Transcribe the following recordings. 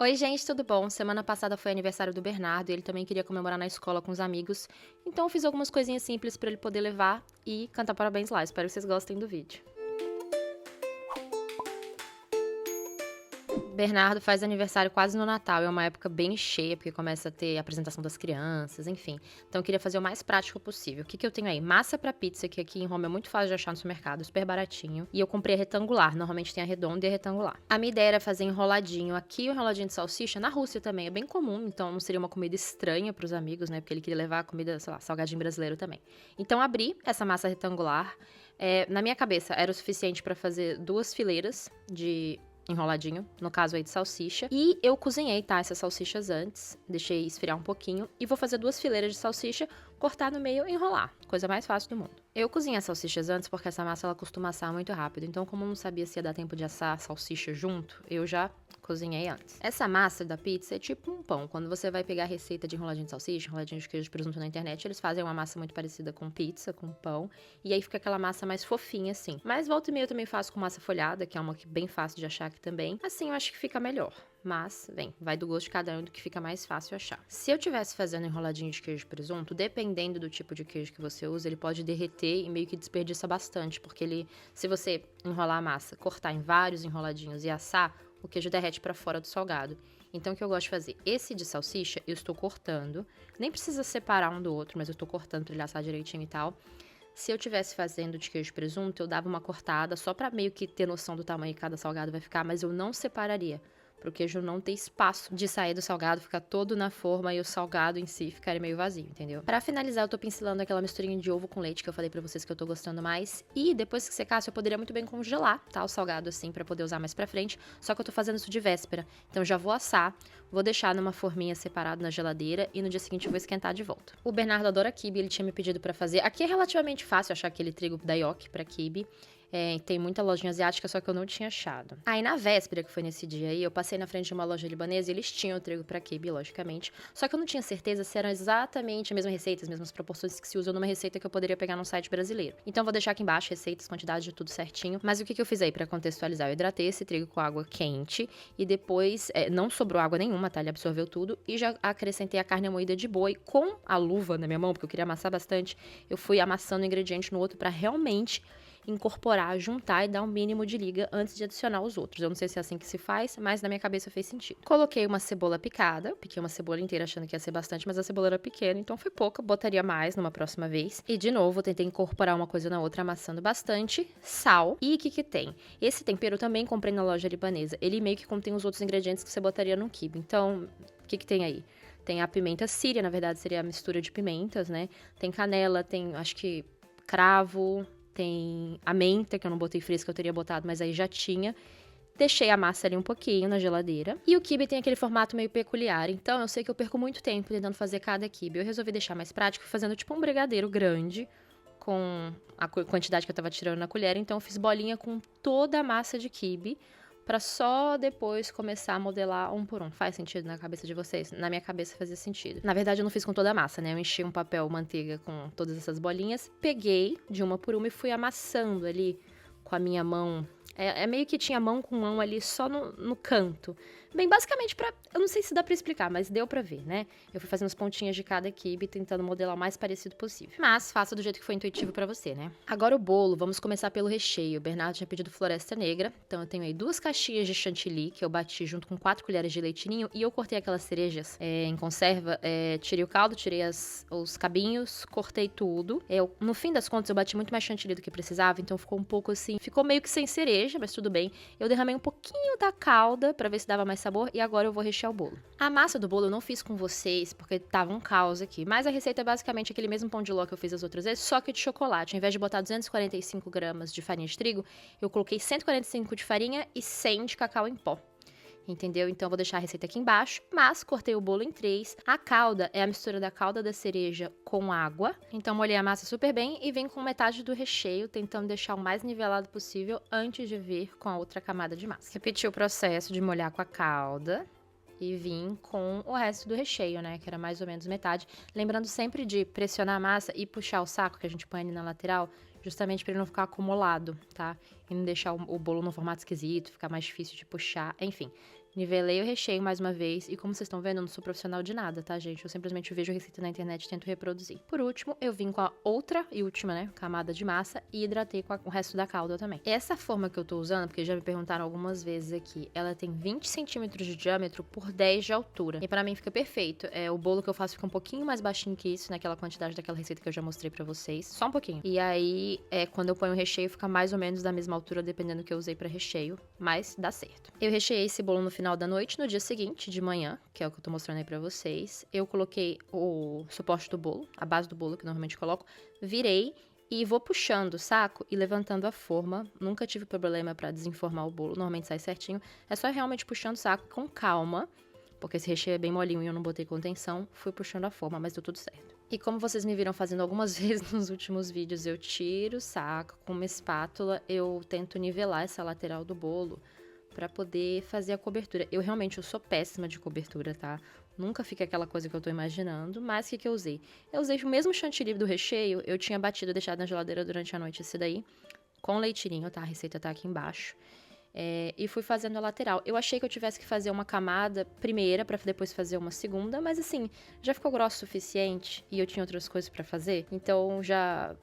Oi, gente, tudo bom? Semana passada foi aniversário do Bernardo e ele também queria comemorar na escola com os amigos. Então eu fiz algumas coisinhas simples pra ele poder levar e cantar parabéns lá. Espero que vocês gostem do vídeo. Bernardo faz aniversário quase no Natal, é uma época bem cheia, porque começa a ter a apresentação das crianças, enfim. Então eu queria fazer o mais prático possível. O que eu tenho aí? Massa pra pizza, que aqui em Roma é muito fácil de achar no supermercado, super baratinho. E eu comprei a retangular, normalmente tem a redonda e a retangular. A minha ideia era fazer enroladinho. Aqui o enroladinho de salsicha, na Rússia também, é bem comum, então não seria uma comida estranha pros amigos, né? Porque ele queria levar a comida, sei lá, salgadinho brasileiro também. Então abri essa massa retangular. Na minha cabeça era o suficiente pra fazer 2 fileiras de enroladinho, no caso aí de salsicha. E eu cozinhei, tá, essas salsichas antes, deixei esfriar um pouquinho e vou fazer 2 fileiras de salsicha, cortar no meio e enrolar. Coisa mais fácil do mundo. Eu cozinhei as salsichas antes porque essa massa ela costuma assar muito rápido, então como eu não sabia se ia dar tempo de assar a salsicha junto, eu já cozinhei antes. Essa massa da pizza é tipo um pão. Quando você vai pegar a receita de enroladinho de salsicha, enroladinho de queijo de presunto na internet, eles fazem uma massa muito parecida com pizza, com pão, e aí fica aquela massa mais fofinha assim. Mas volta e meia eu também faço com massa folhada, que é uma bem fácil de achar aqui também. Assim eu acho que fica melhor. Mas, bem, vai do gosto de cada um do que fica mais fácil achar. Se eu tivesse fazendo enroladinho de queijo de presunto, dependendo do tipo de queijo que você usa, ele pode derreter e meio que desperdiça bastante, porque ele, se você enrolar a massa, cortar em vários enroladinhos e assar, o queijo derrete para fora do salgado. Então o que eu gosto de fazer? Esse de salsicha, eu estou cortando, nem precisa separar um do outro, mas eu estou cortando para ele assar direitinho e tal. Se eu tivesse fazendo de queijo de presunto, eu dava uma cortada só para meio que ter noção do tamanho que cada salgado vai ficar, mas eu não separaria, para o queijo não ter espaço de sair do salgado, ficar todo na forma e o salgado em si ficar meio vazio, entendeu? Para finalizar, eu tô pincelando aquela misturinha de ovo com leite que eu falei para vocês que eu tô gostando mais. E depois que secasse, eu poderia muito bem congelar, tá? O salgado assim, para poder usar mais pra frente. Só que eu tô fazendo isso de véspera. Então já vou assar, vou deixar numa forminha separado na geladeira e no dia seguinte eu vou esquentar de volta. O Bernardo adora quibe, ele tinha me pedido para fazer. Aqui é relativamente fácil achar aquele trigo da Yoki para quibe. Tem muita lojinha asiática, só que eu não tinha achado. Aí na véspera, que foi nesse dia aí, eu passei na frente de uma loja libanesa e eles tinham o trigo pra quibe, logicamente. Só que eu não tinha certeza se eram exatamente a mesma receita, as mesmas proporções que se usam numa receita que eu poderia pegar num site brasileiro. Então vou deixar aqui embaixo receitas, quantidades de tudo certinho. Mas o que eu fiz aí pra contextualizar? Eu hidratei esse trigo com água quente e depois não sobrou água nenhuma, tá? Ele absorveu tudo e já acrescentei a carne moída de boi com a luva na minha mão, porque eu queria amassar bastante. Eu fui amassando um ingrediente no outro pra realmente incorporar, juntar e dar um mínimo de liga antes de adicionar os outros. Eu não sei se é assim que se faz, mas na minha cabeça fez sentido. Coloquei uma cebola picada, piquei uma cebola inteira achando que ia ser bastante, mas a cebola era pequena, então foi pouca, botaria mais numa próxima vez. E de novo, tentei incorporar uma coisa na outra, amassando bastante. Sal. E o que tem? Esse tempero eu também comprei na loja libanesa. Ele meio que contém os outros ingredientes que você botaria no quibe. Então, o que tem aí? Tem a pimenta síria, na verdade seria a mistura de pimentas, né? Tem canela, tem, acho que, cravo. Tem a menta, que eu não botei fresca, eu teria botado, mas aí já tinha. Deixei a massa ali um pouquinho na geladeira. E o quibe tem aquele formato meio peculiar, então eu sei que eu perco muito tempo tentando fazer cada quibe. Eu resolvi deixar mais prático, fazendo tipo um brigadeiro grande, com a quantidade que eu tava tirando na colher. Então eu fiz bolinha com toda a massa de quibe, pra só depois começar a modelar um por um. Faz sentido na cabeça de vocês? Na minha cabeça fazia sentido. Na verdade, eu não fiz com toda a massa, né? Eu enchi um papel manteiga com todas essas bolinhas, peguei de uma por uma e fui amassando ali com a minha mão. É meio que tinha mão com mão ali só no canto. Bem, basicamente eu não sei se dá pra explicar, mas deu pra ver, né? Eu fui fazendo as pontinhas de cada quibe, tentando modelar o mais parecido possível. Mas faça do jeito que foi intuitivo pra você, né? Agora o bolo, vamos começar pelo recheio. O Bernardo tinha pedido floresta negra, então eu tenho aí 2 caixinhas de chantilly, que eu bati junto com 4 colheres de leite ninho, e eu cortei aquelas cerejas em conserva, tirei o caldo, tirei os cabinhos, cortei tudo. No fim das contas, eu bati muito mais chantilly do que precisava, então ficou um pouco assim, ficou meio que sem cereja, mas tudo bem. Eu derramei um pouquinho da calda pra ver se dava mais sabor e agora eu vou rechear o bolo. A massa do bolo eu não fiz com vocês porque tava um caos aqui, mas a receita é basicamente aquele mesmo pão de ló que eu fiz as outras vezes, só que de chocolate. Ao invés de botar 245 gramas de farinha de trigo, eu coloquei 145 de farinha e 100 de cacau em pó. Entendeu? Então eu vou deixar a receita aqui embaixo, mas cortei o bolo em 3. A calda é a mistura da calda da cereja com água. Então molhei a massa super bem e vem com metade do recheio, tentando deixar o mais nivelado possível antes de vir com a outra camada de massa. Repeti o processo de molhar com a calda e vim com o resto do recheio, né, que era mais ou menos metade. Lembrando sempre de pressionar a massa e puxar o saco que a gente põe ali na lateral, justamente para ele não ficar acumulado, tá? E não deixar o bolo no formato esquisito, ficar mais difícil de puxar, enfim. Nivelei o recheio mais uma vez, e como vocês estão vendo, eu não sou profissional de nada, tá, gente? Eu simplesmente vejo a receita na internet e tento reproduzir. Por último, eu vim com a outra e última, né, camada de massa e hidratei com o resto da calda também. Essa forma que eu tô usando, porque já me perguntaram algumas vezes aqui, ela tem 20 centímetros de diâmetro por 10 de altura. E pra mim fica perfeito. O bolo que eu faço fica um pouquinho mais baixinho que isso, naquela quantidade daquela receita que eu já mostrei pra vocês. Só um pouquinho. E aí, quando eu ponho o recheio, fica mais ou menos da mesma altura, dependendo do que eu usei pra recheio. Mas dá certo. Eu recheei esse bolo no final da noite, no dia seguinte, de manhã, que é o que eu tô mostrando aí pra vocês. Eu coloquei o suporte do bolo, a base do bolo que eu normalmente coloco, virei e vou puxando o saco e levantando a forma. Nunca tive problema pra desenformar o bolo, normalmente sai certinho. É só realmente puxando o saco com calma, porque esse recheio é bem molinho e eu não botei contenção. Fui puxando a forma, mas deu tudo certo. E como vocês me viram fazendo algumas vezes nos últimos vídeos, eu tiro o saco com uma espátula, eu tento nivelar essa lateral do bolo pra poder fazer a cobertura. Eu sou péssima de cobertura, tá? Nunca fica aquela coisa que eu tô imaginando, mas o que eu usei? Eu usei o mesmo chantilly do recheio, eu tinha batido e deixado na geladeira durante a noite esse daí, com leitinho, tá? A receita tá aqui embaixo. E fui fazendo a lateral. Eu achei que eu tivesse que fazer uma camada primeira pra depois fazer uma segunda, mas assim, já ficou grosso o suficiente e eu tinha outras coisas pra fazer, então já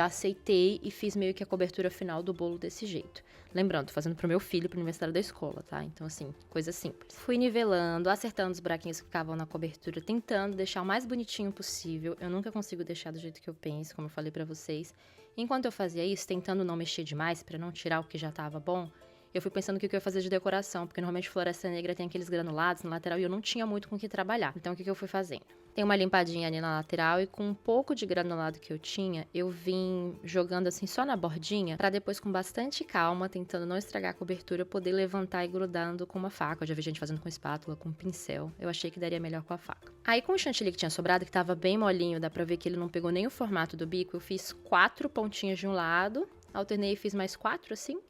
aceitei e fiz meio que a cobertura final do bolo desse jeito. Lembrando, fazendo pro meu filho, pro aniversário da escola, tá? Então assim, coisa simples. Fui nivelando, acertando os buraquinhos que ficavam na cobertura, tentando deixar o mais bonitinho possível. Eu nunca consigo deixar do jeito que eu penso, como eu falei pra vocês. Enquanto eu fazia isso, tentando não mexer demais pra não tirar o que já tava bom, eu fui pensando o que eu ia fazer de decoração, porque normalmente floresta negra tem aqueles granulados na lateral e eu não tinha muito com o que trabalhar. Então o que eu fui fazendo? Tem uma limpadinha ali na lateral e com um pouco de granulado que eu tinha, eu vim jogando assim só na bordinha, pra depois com bastante calma, tentando não estragar a cobertura, poder levantar e grudando com uma faca. Eu já vi gente fazendo com espátula, com pincel. Eu achei que daria melhor com a faca. Aí com o chantilly que tinha sobrado, que tava bem molinho, dá pra ver que ele não pegou nem o formato do bico, eu fiz 4 pontinhas de um lado, alternei e fiz mais 4 assim,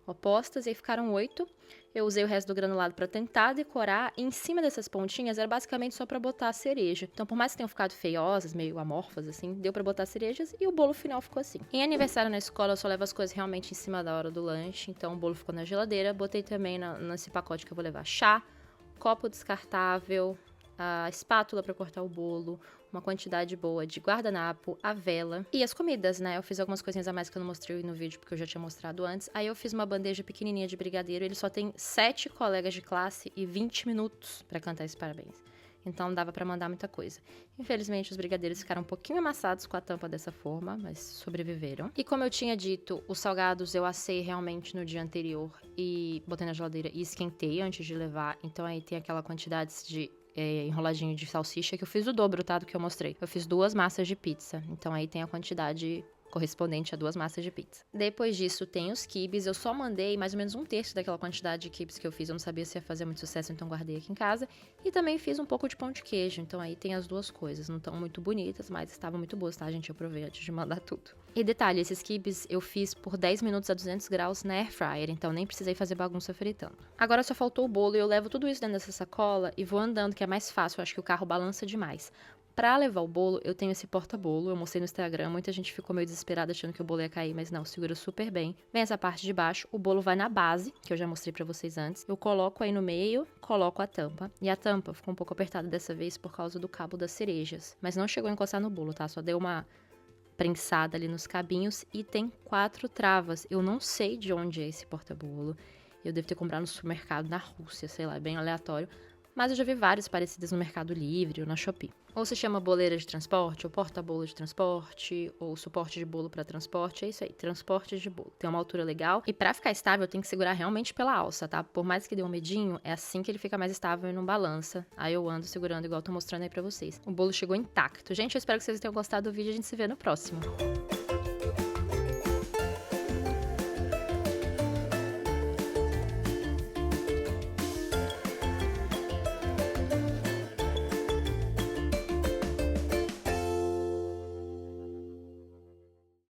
opostas, e aí ficaram 8. Eu usei o resto do granulado para tentar decorar, e em cima dessas pontinhas era basicamente só para botar a cereja. Então, por mais que tenham ficado feiosas, meio amorfas assim, deu para botar cerejas e o bolo final ficou assim. Em aniversário na escola, eu só levo as coisas realmente em cima da hora do lanche, então o bolo ficou na geladeira. Botei também nesse pacote que eu vou levar chá, copo descartável, a espátula para cortar o bolo, uma quantidade boa de guardanapo, a vela e as comidas, né? Eu fiz algumas coisinhas a mais que eu não mostrei no vídeo porque eu já tinha mostrado antes. Aí eu fiz uma bandeja pequenininha de brigadeiro, ele só tem 7 colegas de classe e 20 minutos para cantar esse parabéns. Então dava pra mandar muita coisa. Infelizmente os brigadeiros ficaram um pouquinho amassados com a tampa dessa forma, mas sobreviveram. E como eu tinha dito, os salgados eu assei realmente no dia anterior e botei na geladeira e esquentei antes de levar. Então aí tem aquela quantidade de enroladinho de salsicha que eu fiz o dobro, tá, do que eu mostrei. Eu fiz 2 massas de pizza, então aí tem a quantidade correspondente a 2 massas de pizza. Depois disso tem os quibes, eu só mandei mais ou menos 1/3 daquela quantidade de quibes que eu fiz, eu não sabia se ia fazer muito sucesso, então guardei aqui em casa. E também fiz um pouco de pão de queijo, então aí tem as duas coisas, não estão muito bonitas, mas estavam muito boas, tá, gente? Eu provei antes de mandar tudo. E detalhe, esses quibes eu fiz por 10 minutos a 200 graus na air fryer, então nem precisei fazer bagunça fritando. Agora só faltou o bolo e eu levo tudo isso dentro dessa sacola e vou andando, que é mais fácil, eu acho que o carro balança demais. Pra levar o bolo, eu tenho esse porta-bolo, eu mostrei no Instagram, muita gente ficou meio desesperada achando que o bolo ia cair, mas não, segura super bem. Vem essa parte de baixo, o bolo vai na base, que eu já mostrei pra vocês antes. Eu coloco aí no meio, coloco a tampa. E a tampa ficou um pouco apertada dessa vez por causa do cabo das cerejas. Mas não chegou a encostar no bolo, tá? Só deu uma prensada ali nos cabinhos e tem 4 travas. Eu não sei de onde é esse porta-bolo. Eu devo ter comprado no supermercado na Rússia, sei lá, é bem aleatório. Mas eu já vi vários parecidos no Mercado Livre ou na Shopee. Ou se chama boleira de transporte, ou porta-bolo de transporte, ou suporte de bolo para transporte, é isso aí, transporte de bolo. Tem uma altura legal e pra ficar estável tem que segurar realmente pela alça, tá? Por mais que dê um medinho, é assim que ele fica mais estável e não balança. Aí eu ando segurando igual eu tô mostrando aí pra vocês. O bolo chegou intacto. Gente, eu espero que vocês tenham gostado do vídeo e a gente se vê no próximo.